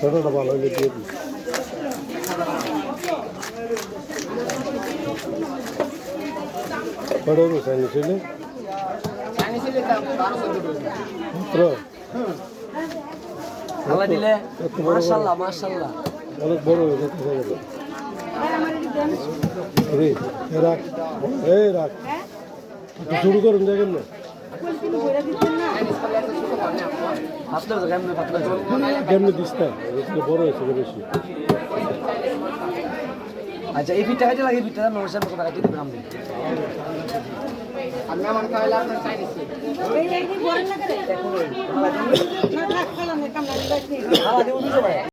ছোটটা ভালো হলে দিয়ে দিই। কত চাইনিজ ছিল আল্লাহ দিলে মাশাআল্লাহ মাশাআল্লাহ অনেক বড় হয়ে যাচ্ছে রাখ এই রাখ শুরু করুন দেখেন না কেমনি দিস না বড় হয়েছে বেশি। আচ্ছা এই পিঠটা খাইতে লাগে পিঠটা নরসার মতো টাকা দিতে গ্রাম দিই আমি আমার খাইলে আপনার চাইনিজ এই বড় না করে